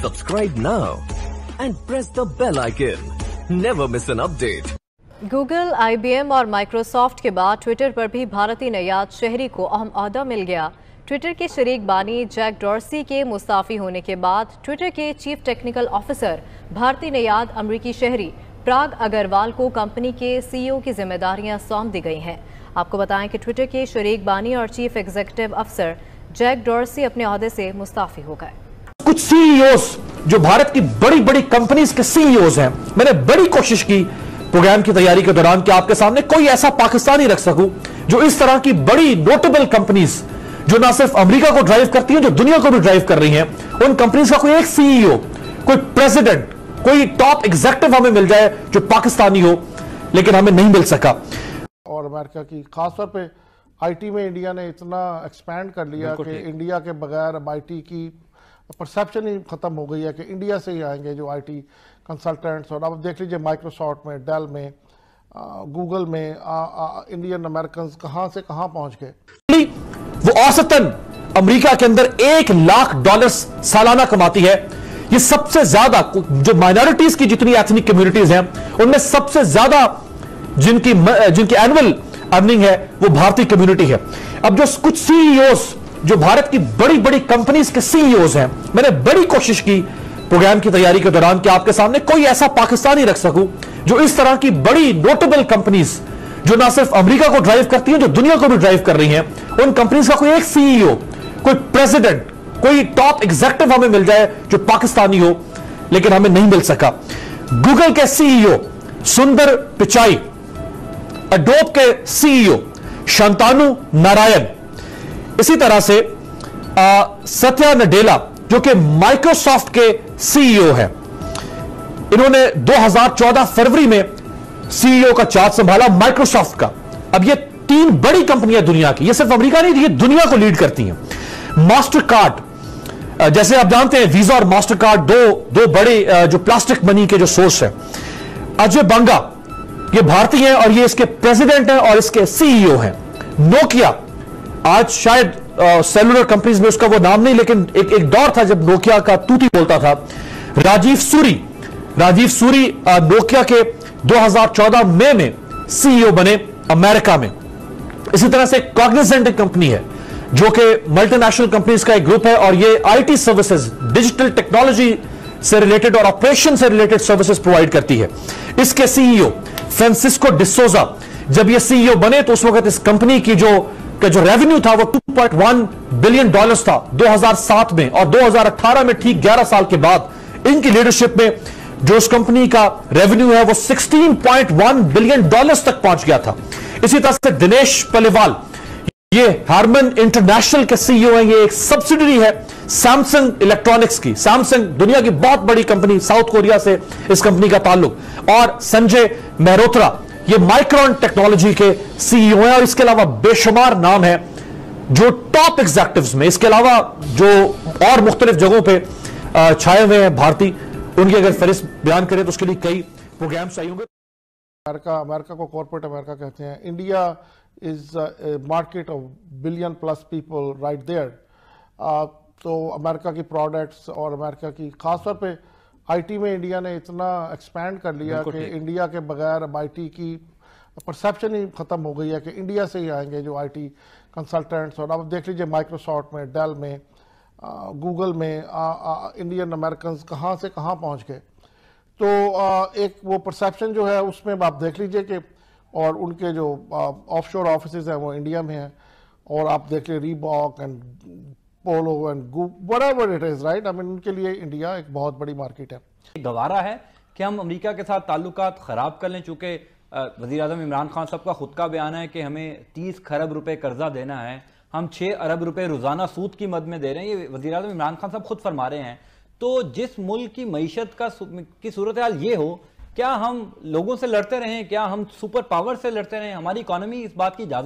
Subscribe now and press the bell icon. Never miss an update. Google, IBM और Microsoft के बाद Twitter पर भी भारतीय नयाद शहरी को अहम ओहदा मिल गया। ट्विटर के शरीक बानी जैक डॉर्सी के मुस्ताफी होने के बाद ट्विटर के चीफ टेक्निकल ऑफिसर भारतीय नयाद अमरीकी शहरी प्राग अग्रवाल को कंपनी के CEO की जिम्मेदारियां सौंप दी गई हैं। आपको बताएं कि ट्विटर के शरीक बानी और चीफ एग्जीक्यूटिव अफसर जैक डॉर्सी अपने ओहदे से मुस्ताफी हो गए। कुछ CEOs जो भारत की बड़ी बड़ी कंपनीज के CEOs हैं, मैंने बड़ी कोशिश की प्रोग्राम की तैयारी के दौरान कि आपके सामने कोई ऐसा पाकिस्तानी रख सकूं जो इस तरह की बड़ी नोटेबल कंपनीज जो ना सिर्फ अमेरिका को ड्राइव करती हैं, जो दुनिया को भी ड्राइव कर रही हैं, उन कंपनीज का कोई एक CEO, कोई प्रेसिडेंट, कोई टॉप एग्जीक्यूटिव हमें मिल जाए जो पाकिस्तानी हो, लेकिन हमें नहीं मिल सका। और अमेरिका की खासतौर पे IT में इंडिया ने इतना एक्सपैंड कर लिया कि इंडिया के बगैर अब IT की परसेप्शन ही खत्म हो गई है कि इंडिया से ही आएंगे जो IT कंसल्टेंट्स। और अब देख लीजिए माइक्रोसॉफ्ट में, डेल में, गूगल में इंडियन अमेरिकन कहां से कहां पहुंच गए। वो औसतन अमेरिका के अंदर $1 लाख सालाना कमाती है। ये सबसे ज्यादा जो माइनॉरिटीज की जितनी एथनिक कम्युनिटीज हैं उनमें सबसे ज्यादा जिनकी एनुअल अर्निंग है वो भारतीय कम्युनिटी है। अब जो कुछ CEOs जो भारत की बड़ी बड़ी कंपनीज के CEOs हैं, मैंने बड़ी कोशिश की प्रोग्राम की तैयारी के दौरान कि आपके सामने कोई ऐसा पाकिस्तानी रख सकूं जो इस तरह की बड़ी नोटेबल कंपनीज जो ना सिर्फ अमेरिका को ड्राइव करती हैं, जो दुनिया को भी ड्राइव कर रही हैं, उन कंपनीज का कोई एक CEO, कोई प्रेसिडेंट, कोई टॉप एग्जीक्यूटिव हमें मिल जाए जो पाकिस्तानी हो, लेकिन हमें नहीं मिल सका। गूगल के CEO सुंदर पिचाई, एडोब के CEO शांतानु नारायण, इसी तरह से सत्या नडेला जो कि माइक्रोसॉफ्ट के CEO हैं, इन्होंने 2014 फरवरी में CEO का चार्ज संभाला माइक्रोसॉफ्ट का। अब ये 3 बड़ी कंपनियां दुनिया की, ये सिर्फ अमेरिका नहीं, ये दुनिया को लीड करती हैं। मास्टर कार्ड, जैसे आप जानते हैं वीजा और मास्टर कार्ड दो बड़े जो प्लास्टिक मनी के जो सोर्स है। अजय बंगा ये भारतीय हैं और ये इसके प्रेसिडेंट हैं और इसके CEO हैं। नोकिया, आज शायद सेलुलर कंपनीज में उसका वो नाम नहीं, लेकिन एक दौर था जब नोकिया का तूती बोलता था। राजीव सूरी नोकिया के 2014 मई में CEO बने अमेरिका में। इसी तरह से कॉग्निजेंट कंपनी है जो कि मल्टीनेशनल कंपनीज का एक ग्रुप है और ये IT सर्विसेज, डिजिटल टेक्नोलॉजी से रिलेटेड और ऑपरेशन से रिलेटेड सर्विसेज प्रोवाइड करती है। इसके CEO फ्रांसिस्को डिसोजा जब ये CEO बने तो उस वक्त इस कंपनी की जो रेवेन्यू था वो $2.1 बिलियन था 2007 में, और 2018 में ठीक 11 साल के बाद इनकी लीडरशिप में जो उस कंपनी का रेवेन्यू है वो $16.1 बिलियन तक पहुंच गया था। इसी तरह से दिनेश पलिवाल, ये हार्मन इंटरनेशनल के CEO हैं। ये एक सब्सिडरी है सैमसंग इलेक्ट्रॉनिक्स की। सैमसंग दुनिया की बहुत बड़ी कंपनी, साउथ कोरिया से इस कंपनी का ताल्लुक। और संजय मेहरोत्रा ये माइक्रॉन टेक्नोलॉजी के CEO हैं। और इसके अलावा बेशुमार नाम है जो टॉप एग्जीक्यूटिव्स में, इसके अलावा जो और मुख्तलिफ जगहों पे छाए हुए हैं भारतीय, उनकी अगर फहरिस्त बयान करें तो उसके लिए कई प्रोग्राम चाहिए होंगे। अमेरिका को कॉर्पोरेट अमेरिका कहते हैं। India is a market of billion plus people right there. तो अमेरिका की प्रोडक्ट्स और अमेरिका की खासतौर पे IT में इंडिया ने इतना एक्सपैंड कर लिया कि इंडिया के बगैर अब IT की परसेप्शन ही खत्म हो गई है कि इंडिया से ही आएंगे जो IT कंसल्टेंट्स। और अब देख लीजिए माइक्रोसॉफ्ट में, डेल में, गूगल में इंडियन अमेरिकन कहां से कहां पहुंच गए। तो एक वो परसेप्शन जो है उसमें आप देख लीजिए कि, और उनके जो ऑफशोर ऑफिसेज हैं वो इंडिया में हैं। और आप देख लीजिए Reebok and polo and whatever it is, right. I mean उनके लिए इंडिया एक बहुत बड़ी मार्केट है। गवारा है कि हम अमेरिका के साथ ताल्लुकात खराब कर लें, चूंकि वज़ीर आज़म इमरान खान साहब का खुद का बयान है कि हमें 30 खरब रुपए कर्जा देना है, हम 6 अरब रुपए रोजाना सूद की मद में दे रहे हैं। ये वज़ीर आज़म इमरान खान साहब खुद फरमा रहे हैं। तो जिस मुल्क की मईशत की सूरत हाल ये हो, क्या हम लोगों से लड़ते रहें, क्या हम सुपर पावर से लड़ते रहें? हमारी इकॉनमी इस बात की इजाजत